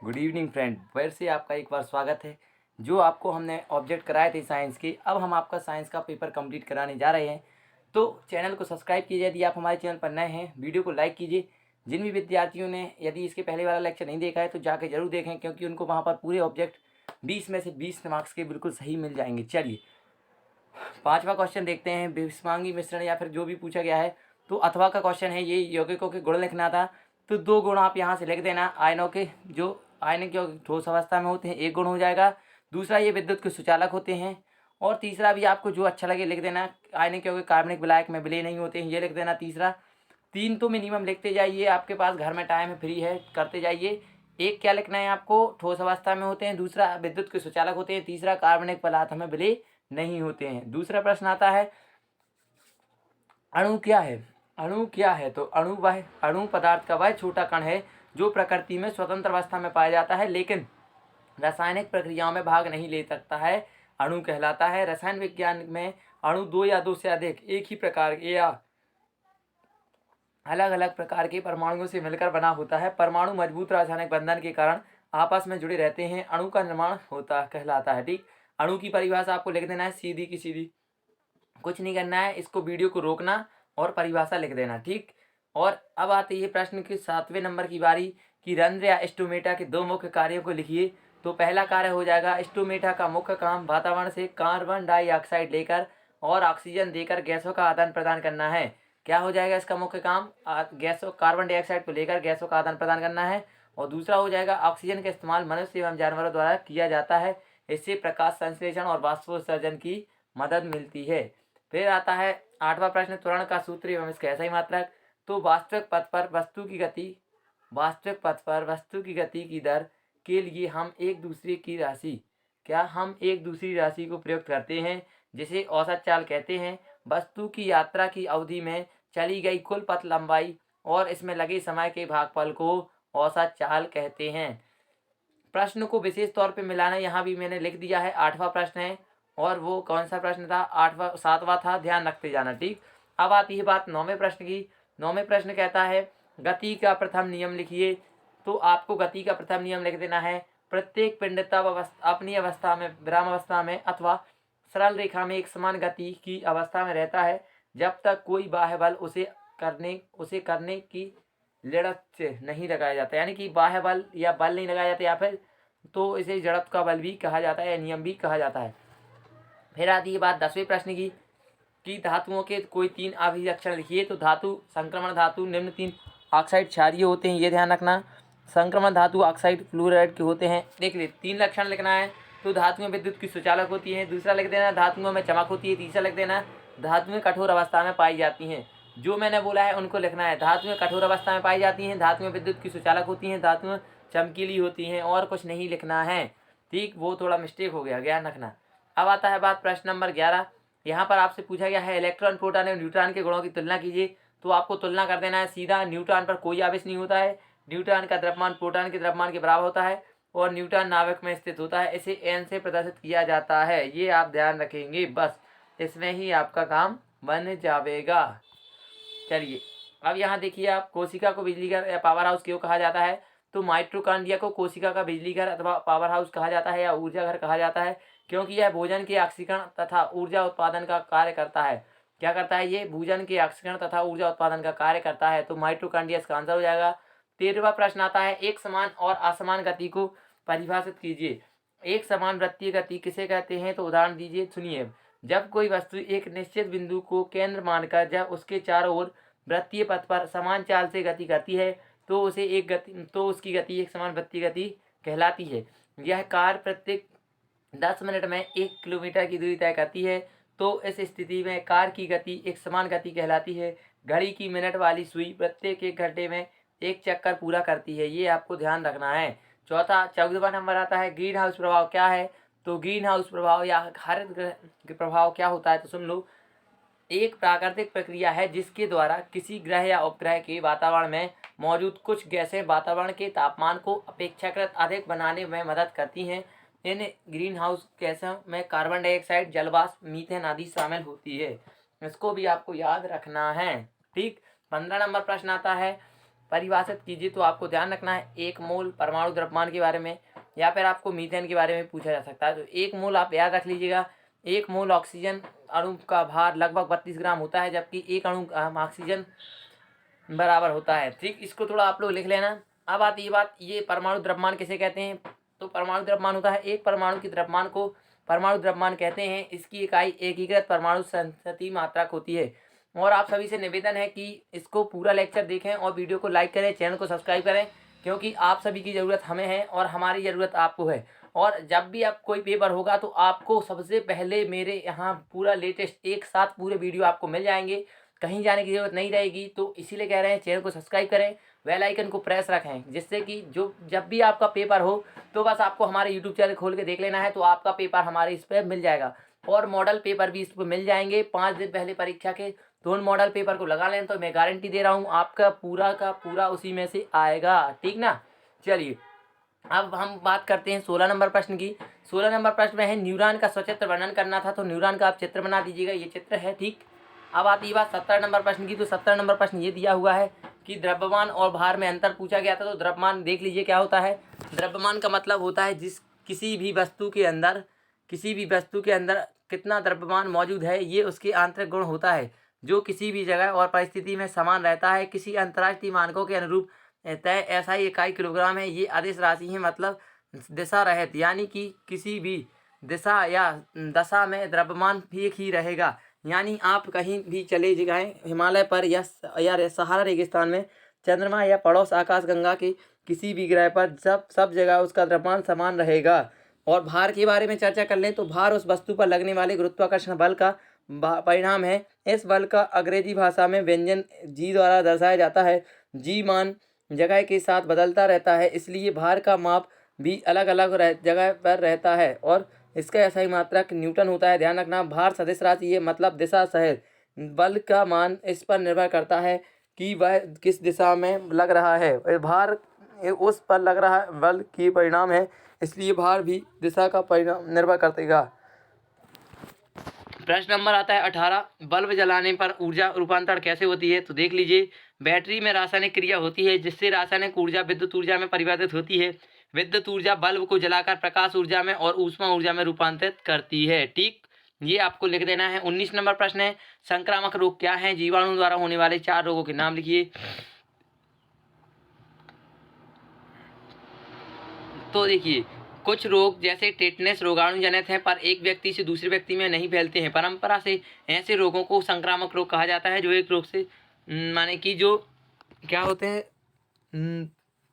Good evening friend, फिर से आपका एक बार स्वागत है। जो आपको हमने ऑब्जेक्ट कराए थे साइंस के, अब हम आपका साइंस का पेपर कंप्लीट कराने जा रहे हैं। तो चैनल को सब्सक्राइब कीजिए यदि आप हमारे चैनल पर नए हैं। वीडियो को लाइक कीजिए। जिन भी विद्यार्थियों ने यदि इसके पहले वाला लेक्चर नहीं देखा है तो जाके जरूर देखें, क्योंकि उनको वहाँ पर पूरे ऑब्जेक्ट 20 में से 20 मार्क्स के बिल्कुल सही मिल जाएंगे। चलिए 5वां क्वेश्चन देखते हैं। विषमांगी मिश्रण या फिर जो भी पूछा गया है, तो अथवा का क्वेश्चन है। ये यौगिकों के गुण लिखना था, तो 2 गुण आप यहाँ से लिख देना। आयनों के, जो आयनिक यौगिक ठोस अवस्था में होते हैं, 1 गुण हो जाएगा। दूसरा, ये विद्युत के सुचालक होते हैं। और तीसरा भी आपको जो अच्छा लगे लिख देना। आयनिक यौगिक कार्बनिक विलायक में विलय नहीं होते हैं, ये लिख देना तीसरा। 3 तो मिनिमम लिखते जाइए, आपके पास घर में टाइम है, फ्री है, करते जाइए। एक क्या लिखना है आपको, ठोस अवस्था में होते हैं। दूसरा, विद्युत के सुचालक होते हैं। तीसरा, कार्बनिक पदार्थ में विलय नहीं होते हैं। दूसरा प्रश्न आता है, अणु क्या है। अणु क्या है, तो अणु पदार्थ का वह छोटा कण है जो प्रकृति में स्वतंत्र अवस्था में पाया जाता है, लेकिन रासायनिक प्रक्रियाओं में भाग नहीं ले सकता है। अणु कहलाता है। रसायन विज्ञान में अणु 2 या 2 से अधिक एक ही प्रकार के या अलग अलग प्रकार के परमाणुओं से मिलकर बना होता है। परमाणु मजबूत रासायनिक बंधन के कारण आपस में जुड़े रहते हैं। अणु का निर्माण होता कहलाता है। ठीक, अणु की परिभाषा आपको लिख देना है सीधी की सीधी, कुछ नहीं करना है। इसको वीडियो को रोकना और परिभाषा लिख देना। ठीक, और अब आते हैं प्रश्न के 7वें नंबर की बारी कि रंध्र या स्टोमेटा के 2 मुख्य कार्यों को लिखिए। तो पहला कार्य हो जाएगा, स्टोमेटा का मुख्य काम वातावरण से कार्बन डाइऑक्साइड लेकर और ऑक्सीजन देकर गैसों का आदान प्रदान करना है। क्या हो जाएगा इसका मुख्य काम, गैसों कार्बन डाइऑक्साइड को लेकर गैसों का आदान प्रदान करना है। और दूसरा हो जाएगा, ऑक्सीजन का इस्तेमाल मनुष्य एवं जानवरों द्वारा किया जाता है। इससे प्रकाश संश्लेषण और वाष्पोत्सर्जन की मदद मिलती है। फिर आता है 8वां प्रश्न, त्वरण का सूत्र एवं इसका SI मात्रक। तो वास्तविक पथ पर वस्तु की गति की दर के लिए हम एक दूसरी राशि को प्रयुक्त करते हैं, जिसे औसत चाल कहते हैं। वस्तु की यात्रा की अवधि में चली गई कुल पथ लंबाई और इसमें लगे समय के भागफल को औसत चाल कहते हैं। प्रश्न को विशेष तौर पे मिलाना यहाँ भी मैंने लिख दिया है। 8वां प्रश्न है, और वो कौन सा प्रश्न था, 7वां था, ध्यान रखते जाना। ठीक, अब आती है बात 9वें प्रश्न की। 9वें प्रश्न कहता है, गति का प्रथम नियम लिखिए। तो आपको गति का प्रथम नियम लिख देना है, प्रत्येक पिंड तब अपनी अवस्था में, विराम अवस्था में अथवा सरल रेखा में एक समान गति की अवस्था में रहता है, जब तक कोई बाह्य बल उसे करने की जड़त से नहीं लगाया जाता। यानी कि बाह्य बल या बल नहीं लगाया जाता, या फिर तो इसे जड़त्व का बल भी कहा जाता है या नियम भी कहा जाता है। फिर आती है बात 10वें प्रश्न की कि धातुओं के कोई 3 अभिलक्षण लिखिए। तो धातु संक्रमण धातु निम्न 3 ऑक्साइड क्षारीय होते हैं, ये ध्यान रखना। संक्रमण धातु ऑक्साइड फ्लोराइड के होते हैं। देख ले, 3 लक्षण लिखना है। तो धातुएं विद्युत की सुचालक होती हैं। दूसरा लिख देना, धातुओं में चमक होती है। तीसरा लिख देना, धातुएं कठोर अवस्था में पाई जाती हैं। जो मैंने बोला है उनको लिखना है। धातुएं कठोर अवस्था में पाई जाती हैं, धातुएं विद्युत की सुचालक होती हैं, धातुएं चमकीली होती हैं, और कुछ नहीं लिखना है। ठीक, वो थोड़ा मिस्टेक हो गया, ध्यान रखना। अब आता है बात प्रश्न नंबर 11। यहाँ पर आपसे पूछा गया है, इलेक्ट्रॉन प्रोटॉन एवं न्यूट्रॉन के गुणों की तुलना कीजिए। तो आपको तुलना कर देना है सीधा। न्यूट्रॉन पर कोई आवेश नहीं होता है। न्यूट्रॉन का द्रव्यमान प्रोटॉन के द्रव्यमान के बराबर होता है, और न्यूट्रॉन नाभिक में स्थित होता है। इसे n से प्रदर्शित किया जाता है, ये आप ध्यान रखेंगे। बस इसमें ही आपका काम बन जाएगा। चलिए अब यहाँ देखिए, आप कोशिका को बिजली घर या पावर हाउस क्यों कहा जाता है। तो माइटोकॉन्ड्रिया को कोशिका का बिजली घर अथवा पावर हाउस कहा जाता है या ऊर्जा घर कहा जाता है, क्योंकि यह भोजन के ऑक्सीकरण तथा ऊर्जा उत्पादन का कार्य करता है। क्या करता है ये, भोजन के ऑक्सीकरण तथा ऊर्जा उत्पादन का कार्य करता है। तो माइटोकॉन्ड्रिया इसका आंसर हो जाएगा। 13वां प्रश्न आता है, एक समान और असमान गति को परिभाषित कीजिए। एक समान वृत्तीय गति किसे कहते हैं, तो उदाहरण दीजिए, सुनिए। जब कोई वस्तु एक निश्चित बिंदु को केंद्र मानकर जब उसके चारों ओर वृत्तीय पथ पर समान चाल से गति करती है, तो उसकी गति एक समान वृत्तीय गति कहलाती है। यह कार प्रत्येक 10 मिनट में 1 किलोमीटर की दूरी तय करती है। तो इस स्थिति में कार की गति एक समान गति कहलाती है। घड़ी की मिनट वाली सुई प्रत्येक 1 घंटे में 1 चक्कर पूरा करती है, ये आपको ध्यान रखना है। 14वां नंबर आता है, ग्रीन हाउस प्रभाव क्या है। तो ग्रीन हाउस प्रभाव या हरित गृह प्रभाव क्या होता है, तो सुन लो। एक प्राकृतिक प्रक्रिया है जिसके द्वारा किसी ग्रह या उपग्रह के वातावरण में मौजूद कुछ गैसें वातावरण के तापमान को अपेक्षाकृत अधिक बनाने में मदद करती हैं। इन ग्रीन हाउस गैसों में कार्बन डाइऑक्साइड, जलवाष्प, मीथेन आदि शामिल होती है। इसको भी आपको याद रखना है। ठीक, 15 नंबर प्रश्न आता है, परिभाषित कीजिए। तो आपको ध्यान रखना है 1 मोल परमाणु द्रव्यमान के बारे में, या फिर आपको मीथेन के बारे में पूछा जा सकता है। तो 1 मोल आप याद रख लीजिएगा। 1 मोल ऑक्सीजन अणु का भार लगभग 32 ग्राम होता है, जबकि 1 अणु ऑक्सीजन बराबर होता है। ठीक, इसको थोड़ा आप लोग लिख लेना। अब आती है बात, ये परमाणु द्रव्यमान किसे कहते हैं। तो परमाणु द्रव्यमान होता है एक परमाणु की द्रव्यमान को परमाणु द्रव्यमान कहते हैं। इसकी इकाई एकीकृत परमाणु सांद्रता मात्रक होती है। और आप सभी से निवेदन है कि इसको पूरा लेक्चर देखें और वीडियो को लाइक करें, चैनल को सब्सक्राइब करें, क्योंकि आप सभी की ज़रूरत हमें है और हमारी ज़रूरत आपको है। और जब भी आप कोई पेपर होगा तो आपको सबसे पहले मेरे यहाँ पूरा लेटेस्ट एक साथ पूरे वीडियो आपको मिल जाएंगे, कहीं जाने की ज़रूरत नहीं रहेगी। तो इसीलिए कह रहे हैं चैनल को सब्सक्राइब करें, बेल आइकन को प्रेस रखें, जिससे कि जब भी आपका पेपर हो तो बस आपको हमारे यूट्यूब चैनल खोल के देख लेना है, तो आपका पेपर हमारे इस पर मिल जाएगा। और मॉडल पेपर भी इस पर मिल जाएंगे 5 दिन पहले परीक्षा के। तो उन मॉडल पेपर को लगा लें, तो मैं गारंटी दे रहा हूँ आपका पूरा का पूरा उसी में से आएगा। ठीक ना। चलिए अब हम बात करते हैं 16 नंबर प्रश्न की। 16 नंबर प्रश्न में है न्यूरॉन का सचित्र वर्णन करना था। तो न्यूरॉन का आप चित्र बना दीजिएगा, ये चित्र है। ठीक, अब आती है बात 17 नंबर प्रश्न की। तो 17 नंबर प्रश्न ये दिया हुआ है कि द्रव्यमान और भार में अंतर पूछा गया था। तो द्रव्यमान देख लीजिए क्या होता है। द्रव्यमान का मतलब होता है किसी भी वस्तु के अंदर कितना द्रव्यमान मौजूद है, ये उसके आंतरिक गुण होता है, जो किसी भी जगह और परिस्थिति में समान रहता है। किसी अंतर्राष्ट्रीय मानकों के अनुरूप तय SI इकाई किलोग्राम है। ये अदिश राशि है, मतलब दिशा रहित, यानी कि किसी भी दिशा या दशा में द्रव्यमान एक ही रहेगा। यानी आप कहीं भी चले जाएं, हिमालय पर या सहारा रेगिस्तान में, चंद्रमा या पड़ोस आकाशगंगा के किसी भी ग्रह पर, सब जगह उसका द्रव्यमान समान रहेगा। और भार के बारे में चर्चा कर लें तो भार उस वस्तु पर लगने वाले गुरुत्वाकर्षण बल का परिणाम है। इस बल का अंग्रेजी भाषा में व्यंजन G द्वारा दर्शाया जाता है। G मान जगह के साथ बदलता रहता है, इसलिए भार का माप भी अलग अलग जगह पर रहता है और इसका SI मात्रक न्यूटन होता है। ध्यान रखना, भार सदिश राशि है, मतलब दिशा सहित। बल का मान इस पर निर्भर करता है कि वह किस दिशा में लग रहा है। भार उस पर लग रहा बल की परिणाम है, इसलिए भार भी दिशा का परिणाम निर्भर करेगा। प्रश्न नंबर आता है 18, बल्ब जलाने पर ऊर्जा रूपांतरण कैसे होती है। तो देख लीजिए, बैटरी में रासायनिक क्रिया होती है, जिससे रासायनिक ऊर्जा विद्युत ऊर्जा में परिवर्तित होती है। विद्युत ऊर्जा बल्ब को जलाकर प्रकाश ऊर्जा में और ऊष्मा ऊर्जा में रूपांतरित करती है। ठीक, ये आपको लिख देना है। 19 नंबर प्रश्न है, संक्रामक रोग क्या है। जीवाणु द्वारा होने वाले 4 रोगों के नाम लिखिए। तो देखिए, कुछ रोग जैसे टेटनस रोगाणु जनित हैं, पर एक व्यक्ति से दूसरे व्यक्ति में नहीं फैलते हैं। परंपरा से ऐसे रोगों को संक्रामक रोग कहा जाता है, जो एक रोग से माने कि जो क्या होते हैं,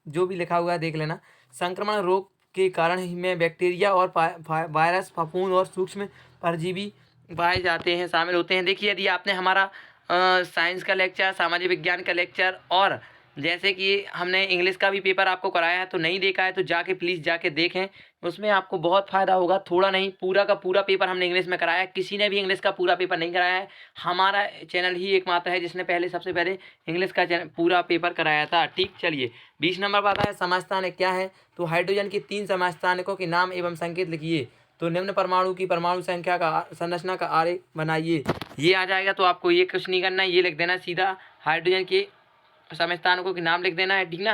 जो भी लिखा हुआ है देख लेना। संक्रमण रोग के कारण में बैक्टीरिया और वायरस, फफूंद और सूक्ष्म परजीवी पाए जाते हैं, शामिल होते हैं। देखिए, यदि आपने हमारा साइंस का लेक्चर, सामाजिक विज्ञान का लेक्चर और जैसे कि हमने इंग्लिश का भी पेपर आपको कराया है, तो नहीं देखा है तो प्लीज़ जाके देखें, उसमें आपको बहुत फ़ायदा होगा। थोड़ा नहीं, पूरा का पूरा पेपर हमने इंग्लिश में कराया है। किसी ने भी इंग्लिश का पूरा पेपर नहीं कराया है, हमारा चैनल ही एकमात्र है जिसने सबसे पहले इंग्लिश का पूरा पेपर कराया था। ठीक, चलिए 20 नंबर पर आता है समस्थानिक क्या है। तो हाइड्रोजन के 3 समस्थानिकों के नाम एवं संकेत लिखिए। तो निम्न परमाणु की परमाणु संख्या का संरचना का आरेख बनाइए। ये आ जाएगा, तो आपको ये कुछ नहीं करना है, ये लिख देना सीधा, हाइड्रोजन के समस्थानिकों के नाम लिख देना है। ठीक ना।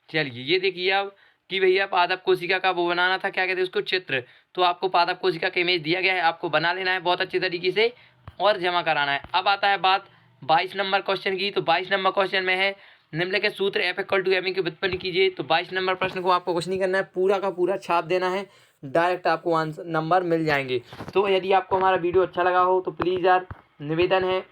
चलिए ये देखिए अब कि भैया पादप कोशिका का वो बनाना था, क्या कहते हैं उसको, चित्र। तो आपको पादप कोशिका का इमेज दिया गया है, आपको बना लेना है बहुत अच्छे तरीके से और जमा कराना है। अब आता है बात 22 नंबर क्वेश्चन की। तो 22 नंबर क्वेश्चन में है निम्नलिखित सूत्र F=ma की व्युत्पन्न कीजिए। तो 22 नंबर प्रश्न को आपको कुछ नहीं करना है, पूरा का पूरा छाप देना है, डायरेक्ट आपको आंसर नंबर मिल जाएंगे। तो यदि आपको हमारा वीडियो अच्छा लगा हो तो प्लीज़ यार निवेदन है,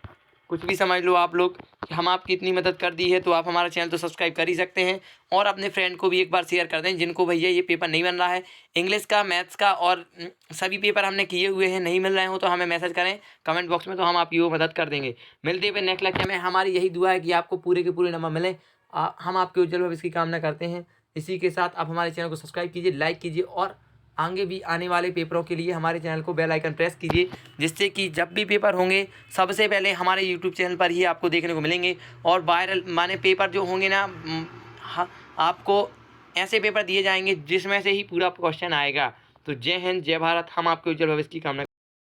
कुछ भी समझ लो आप लोग कि हम आपकी इतनी मदद कर दी है, तो आप हमारा चैनल तो सब्सक्राइब कर ही सकते हैं और अपने फ्रेंड को भी एक बार शेयर कर दें जिनको भैया ये पेपर नहीं बन रहा है, इंग्लिश का, मैथ्स का और सभी पेपर हमने किए हुए हैं, नहीं मिल रहे हो तो हमें मैसेज करें कमेंट बॉक्स में, तो हम आपकी वो मदद कर देंगे। मिलते हुए नेक्स्ट लेक्चर में। हमारी यही दुआ है कि आपको पूरे के पूरे नंबर मिलें। हम आपके उज्जवल भविष्य की कामना करते हैं। इसी के साथ आप हमारे चैनल को सब्सक्राइब कीजिए, लाइक कीजिए और आगे भी आने वाले पेपरों के लिए हमारे चैनल को बेल आइकन प्रेस कीजिए, जिससे कि जब भी पेपर होंगे सबसे पहले हमारे यूट्यूब चैनल पर ही आपको देखने को मिलेंगे। और वायरल माने पेपर जो होंगे ना, आपको ऐसे पेपर दिए जाएंगे जिसमें से ही पूरा क्वेश्चन आएगा। तो जय हिंद, जय भारत। हम आपके उज्जवल भविष्य की कामना